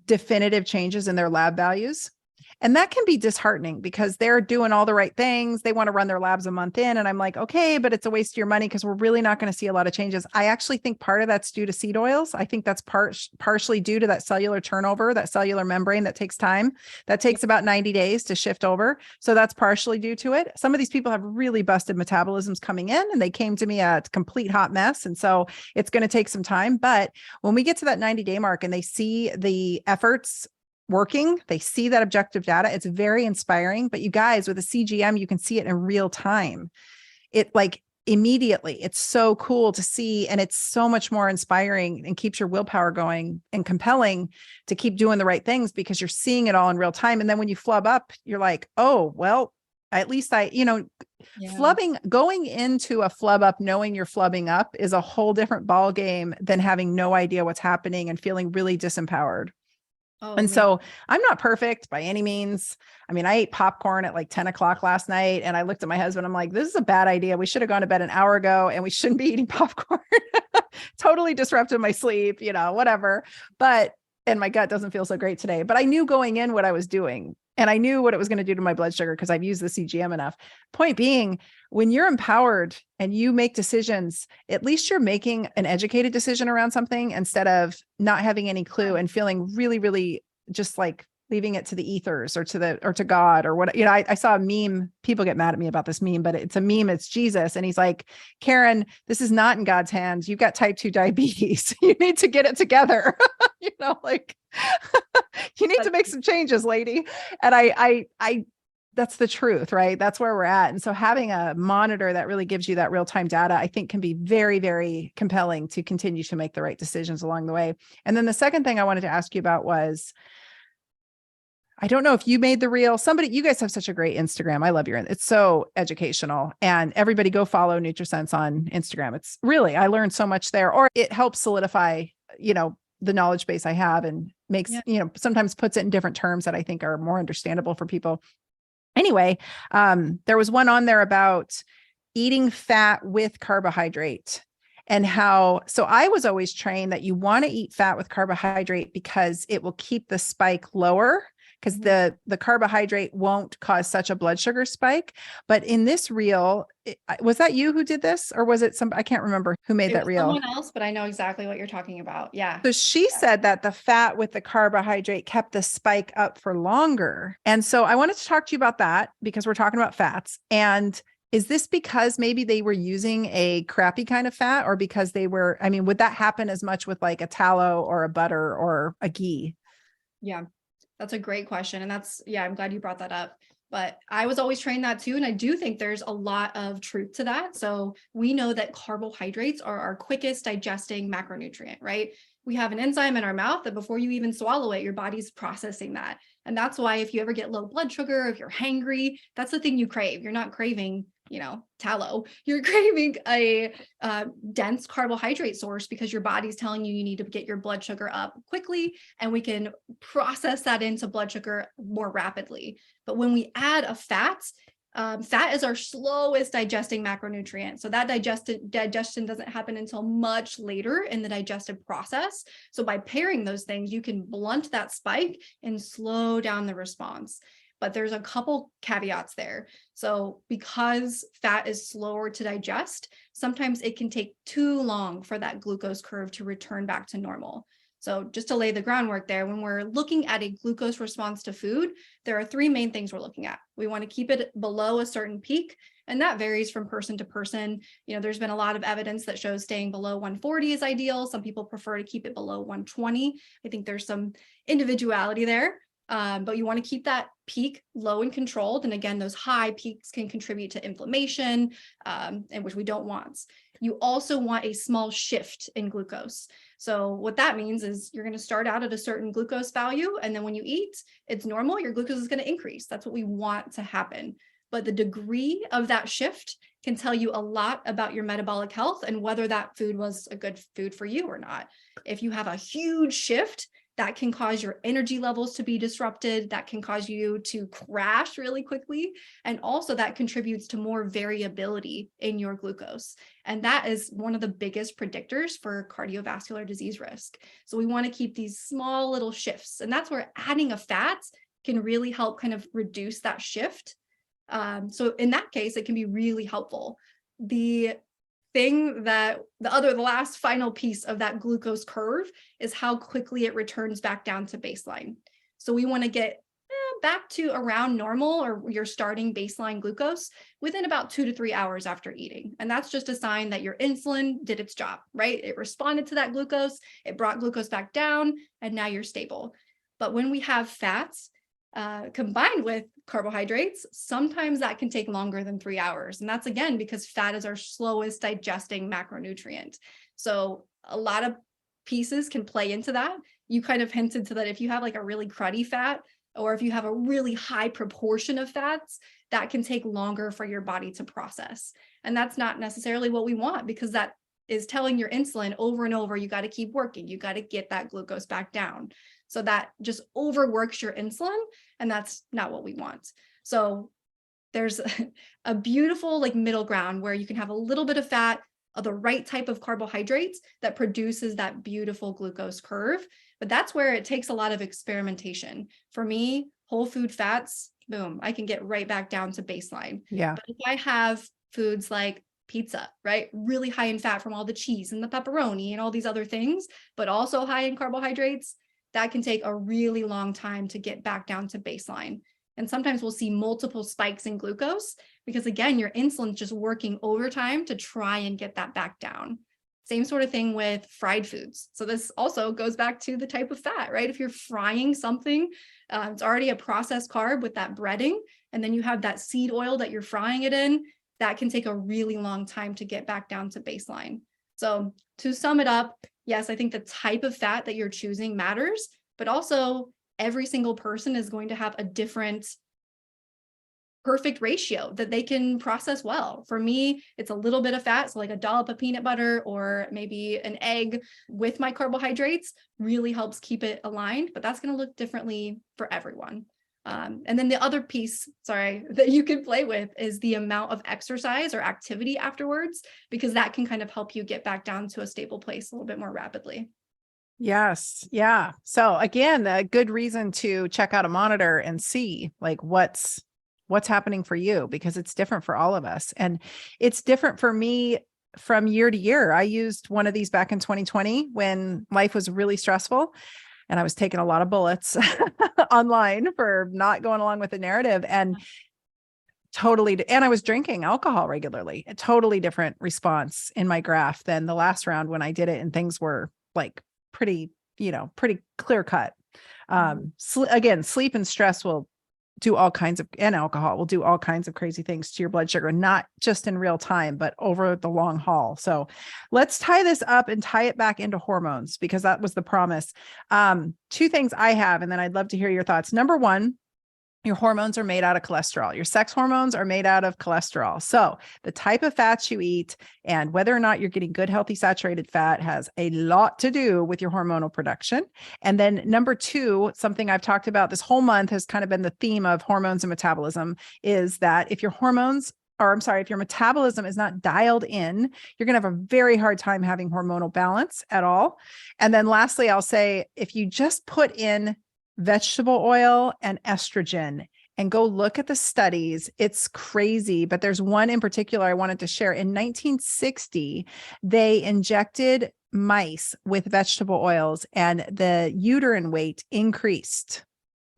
definitive changes in their lab values. And that can be disheartening, because they're doing all the right things. They want to run their labs a month in. And I'm like, okay, but it's a waste of your money, because we're really not going to see a lot of changes. I actually think part of that's due to seed oils. I think that's partially due to that cellular turnover, that cellular membrane that takes time. That takes about 90 days to shift over. So that's partially due to it. Some of these people have really busted metabolisms coming in, and they came to me a complete hot mess. And so it's going to take some time. But when we get to that 90-day mark and they see the efforts working, they see that objective data, it's very inspiring. But you guys, with a CGM, you can see it in real time. It like immediately, it's so cool to see. And it's so much more inspiring and keeps your willpower going and compelling to keep doing the right things, because you're seeing it all in real time. And then when you flub up, you're like, oh, well, at least flubbing, going into a flub up, knowing you're flubbing up is a whole different ball game than having no idea what's happening and feeling really disempowered. So I'm not perfect by any means. I mean, I ate popcorn at like 10 o'clock last night, and I looked at my husband. I'm like, this is a bad idea. We should have gone to bed an hour ago, and we shouldn't be eating popcorn. Totally disrupted my sleep, whatever. But and my gut doesn't feel so great today. But I knew going in what I was doing, and I knew what it was going to do to my blood sugar because I've used the CGM enough. Point being, when you're empowered and you make decisions, at least you're making an educated decision around something instead of not having any clue and feeling really, really just like leaving it to the ethers or to God or what, I saw a meme. People get mad at me about this meme, but it's a meme. It's Jesus. And he's like, Karen, this is not in God's hands. You've got type 2 diabetes. You need to get it together. Like you need to make some changes, lady. And I that's the truth, right? That's where we're at. And so having a monitor that really gives you that real-time data, I think can be very, very compelling to continue to make the right decisions along the way. And then the second thing I wanted to ask you about was, I don't know if you made the reel. You guys have such a great Instagram. I love it's so educational, and everybody go follow NutriSense on Instagram. It's really, I learned so much there, or it helps solidify, the knowledge base I have, and makes, sometimes puts it in different terms that I think are more understandable for people. Anyway, there was one on there about eating fat with carbohydrate. And so I was always trained that you want to eat fat with carbohydrate because it will keep the spike lower, because the carbohydrate won't cause such a blood sugar spike. But in this reel, was that you who did this, or was it I can't remember who made that reel. Someone else, but I know exactly what you're talking about. Yeah. So she said that the fat with the carbohydrate kept the spike up for longer. And so I wanted to talk to you about that because we're talking about fats. And is this because maybe they were using a crappy kind of fat, or because would that happen as much with like a tallow or a butter or a ghee? Yeah. That's a great question. And I'm glad you brought that up. But I was always trained that too. And I do think there's a lot of truth to that. So we know that carbohydrates are our quickest digesting macronutrient, right? We have an enzyme in our mouth that before you even swallow it, your body's processing that. And that's why if you ever get low blood sugar, if you're hangry, that's the thing you crave. You're not craving, tallow. You're craving a dense carbohydrate source because your body's telling you need to get your blood sugar up quickly, and we can process that into blood sugar more rapidly. But when we add a fat is our slowest digesting macronutrient. So that digestion doesn't happen until much later in the digestive process. So by pairing those things, you can blunt that spike and slow down the response. But there's a couple caveats there. So because fat is slower to digest, sometimes it can take too long for that glucose curve to return back to normal. So just to lay the groundwork there, when we're looking at a glucose response to food, there are three main things we're looking at. We want to keep it below a certain peak, and that varies from person to person. There's been a lot of evidence that shows staying below 140 is ideal. Some people prefer to keep it below 120. I think there's some individuality there. But you want to keep that peak low and controlled. And again, those high peaks can contribute to inflammation, and which we don't want. You also want a small shift in glucose. So what that means is you're going to start out at a certain glucose value, and then when you eat, it's normal, your glucose is going to increase. That's what we want to happen. But the degree of that shift can tell you a lot about your metabolic health and whether that food was a good food for you or not. If you have a huge shift, that can cause your energy levels to be disrupted. That can cause you to crash really quickly. And also that contributes to more variability in your glucose. And that is one of the biggest predictors for cardiovascular disease risk. So we want to keep these small little shifts. And that's where adding a fat can really help kind of reduce that shift. So in that case, it can be really helpful. The last final piece of that glucose curve is how quickly it returns back down to baseline. So we want to get back to around normal or your starting baseline glucose within about 2 to 3 hours after eating. And that's just a sign that your insulin did its job, right? It responded to that glucose, it brought glucose back down, and now you're stable. But when we have fats, combined with carbohydrates, sometimes that can take longer than 3 hours. And that's again, because fat is our slowest digesting macronutrient. So a lot of pieces can play into that. You kind of hinted to that if you have like a really cruddy fat, or if you have a really high proportion of fats, that can take longer for your body to process. And that's not necessarily what we want, because that is telling your insulin over and over, you got to keep working, you got to get that glucose back down. So that just overworks your insulin, and that's not what we want. So there's a beautiful like middle ground where you can have a little bit of fat, the right type of carbohydrates that produces that beautiful glucose curve. But that's where it takes a lot of experimentation. For me, whole food fats, boom, I can get right back down to baseline. Yeah. But if I have foods like pizza, right, really high in fat from all the cheese and the pepperoni and all these other things, but also high in carbohydrates, that can take a really long time to get back down to baseline. And sometimes we'll see multiple spikes in glucose because, again, your insulin's just working overtime to try and get that back down. Same sort of thing with fried foods. So this also goes back to the type of fat, right? If you're frying something, it's already a processed carb with that breading, and then you have that seed oil that you're frying it in, that can take a really long time to get back down to baseline. So to sum it up, yes, I think the type of fat that you're choosing matters, but also every single person is going to have a different perfect ratio that they can process well. For me, it's a little bit of fat, so like a dollop of peanut butter or maybe an egg with my carbohydrates really helps keep it aligned, but that's going to look differently for everyone. And then the other piece, that you can play with is the amount of exercise or activity afterwards, because that can kind of help you get back down to a stable place a little bit more rapidly. Yes. Yeah. So again, a good reason to check out a monitor and see like what's happening for you, because it's different for all of us. And it's different for me from year to year. I used one of these back in 2020 when life was really stressful and I was taking a lot of bullets online for not going along with the narrative, and and I was drinking alcohol regularly. A totally different response in my graph than the last round when I did it and things were like pretty clear cut. Again, sleep and stress will do all kinds of, and alcohol will do all kinds of crazy things to your blood sugar, not just in real time, but over the long haul. So let's tie this up and tie it back into hormones, because that was the promise. Two things I have, and then I'd love to hear your thoughts. Number one, your hormones are made out of cholesterol. Your sex hormones are made out of cholesterol. So the type of fats you eat and whether or not you're getting good, healthy, saturated fat has a lot to do with your hormonal production. And then number two, something I've talked about this whole month has kind of been the theme of hormones and metabolism, is that if your metabolism is not dialed in, you're going to have a very hard time having hormonal balance at all. And then lastly, I'll say, if you just put in vegetable oil and estrogen and go look at the studies, it's crazy. But there's one in particular I wanted to share. In 1960, they injected mice with vegetable oils and the uterine weight increased,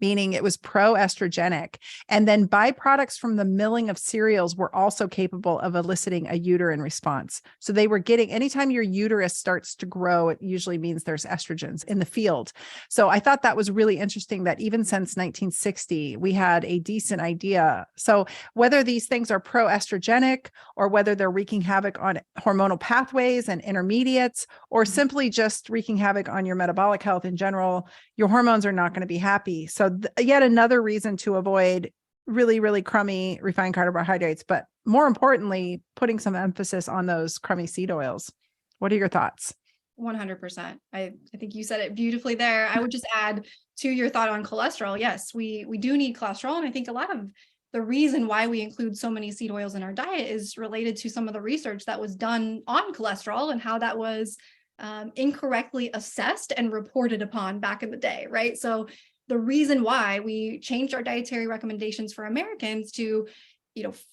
meaning it was pro-estrogenic. And then byproducts from the milling of cereals were also capable of eliciting a uterine response. So they were getting, anytime your uterus starts to grow, it usually means there's estrogens in the field. So I thought that was really interesting that even since 1960, we had a decent idea. So whether these things are pro-estrogenic or whether they're wreaking havoc on hormonal pathways and intermediates, or simply just wreaking havoc on your metabolic health in general, your hormones are not going to be happy. So yet another reason to avoid really, really crummy refined carbohydrates, but more importantly, putting some emphasis on those crummy seed oils. What are your thoughts? 100%. I think you said it beautifully there. I would just add to your thought on cholesterol. Yes, we do need cholesterol. And I think a lot of the reason why we include so many seed oils in our diet is related to some of the research that was done on cholesterol and how that was incorrectly assessed and reported upon back in the day, right? So the reason why we changed our dietary recommendations for Americans to,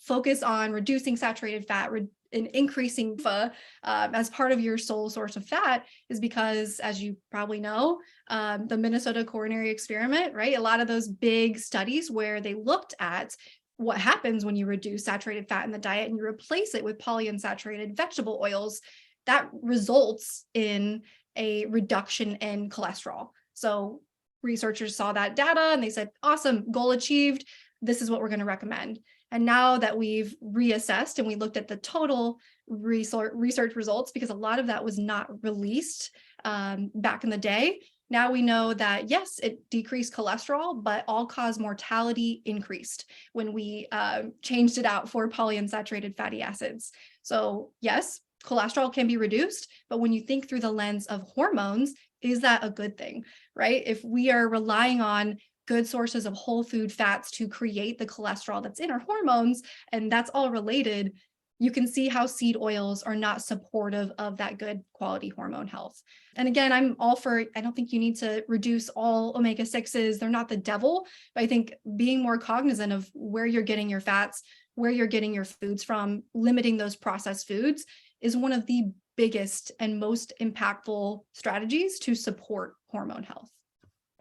focus on reducing saturated fat and increasing pho as part of your sole source of fat is because, as you probably know, the Minnesota coronary experiment, right? A lot of those big studies where they looked at what happens when you reduce saturated fat in the diet and you replace it with polyunsaturated vegetable oils, that results in a reduction in cholesterol. So researchers saw that data and they said, awesome, goal achieved. This is what we're going to recommend. And now that we've reassessed and we looked at the total research results, because a lot of that was not released back in the day, now we know that, yes, it decreased cholesterol, but all-cause mortality increased when we changed it out for polyunsaturated fatty acids. So yes, cholesterol can be reduced, but when you think through the lens of hormones, is that a good thing, right? If we are relying on good sources of whole food fats to create the cholesterol that's in our hormones, and that's all related, you can see how seed oils are not supportive of that good quality hormone health. And again, I'm all for, I don't think you need to reduce all omega-6s. They're not the devil, but I think being more cognizant of where you're getting your fats, where you're getting your foods from, limiting those processed foods is one of the biggest and most impactful strategies to support hormone health.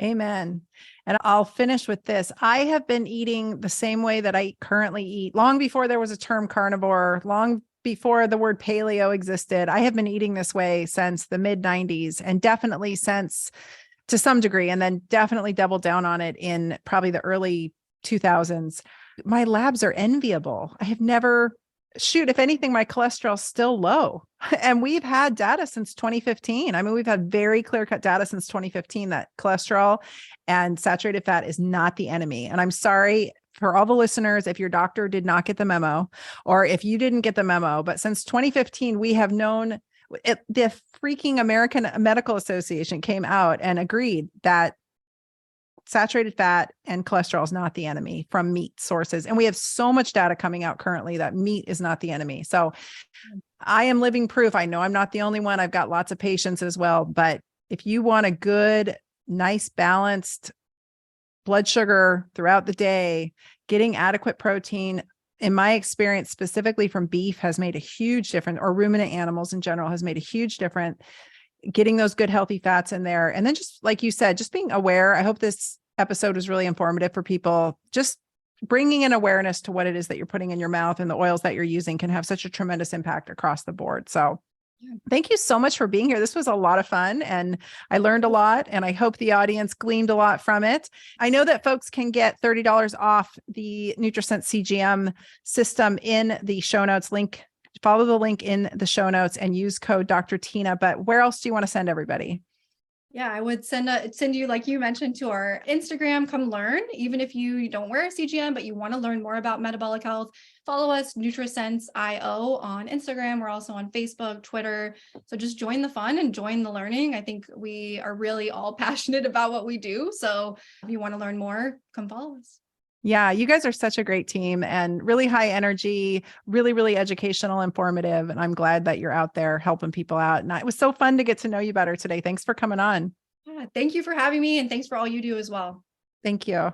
Amen. And I'll finish with this. I have been eating the same way that I currently eat long before there was a term carnivore, long before the word paleo existed. I have been eating this way since the mid 90s and definitely since to some degree, and then definitely doubled down on it in probably the early 2000s. My labs are enviable. I have never if anything, my cholesterol's still low. And we've had data since 2015. I mean, we've had very clear-cut data since 2015 that cholesterol and saturated fat is not the enemy. And I'm sorry for all the listeners, if your doctor did not get the memo, or if you didn't get the memo, but since 2015, we have known the freaking American Medical Association came out and agreed that saturated fat and cholesterol is not the enemy from meat sources. And we have so much data coming out currently that meat is not the enemy. So I am living proof. I know I'm not the only one. I've got lots of patients as well. But if you want a good, nice, balanced blood sugar throughout the day, getting adequate protein, in my experience, specifically from beef, has made a huge difference, or ruminant animals in general has made a huge difference. Getting those good, healthy fats in there. And then just like you said, just being aware. I hope this episode was really informative for people. Just bringing in awareness to what it is that you're putting in your mouth and the oils that you're using can have such a tremendous impact across the board. So thank you so much for being here. This was a lot of fun and I learned a lot, and I hope the audience gleaned a lot from it. I know that folks can get $30 off the NutriSense CGM system in the show notes link. Follow the link in the show notes and use code Dr. Tyna. But where else do you want to send everybody? Yeah, I would send you, like you mentioned, to our Instagram. Come learn. Even if you don't wear a CGM, but you want to learn more about metabolic health, follow us, NutriSense IO on Instagram. We're also on Facebook, Twitter. So just join the fun and join the learning. I think we are really all passionate about what we do. So if you want to learn more, come follow us. Yeah, you guys are such a great team and really high energy, really, really educational, informative. And I'm glad that you're out there helping people out. And it was so fun to get to know you better today. Thanks for coming on. Yeah, thank you for having me. And thanks for all you do as well. Thank you.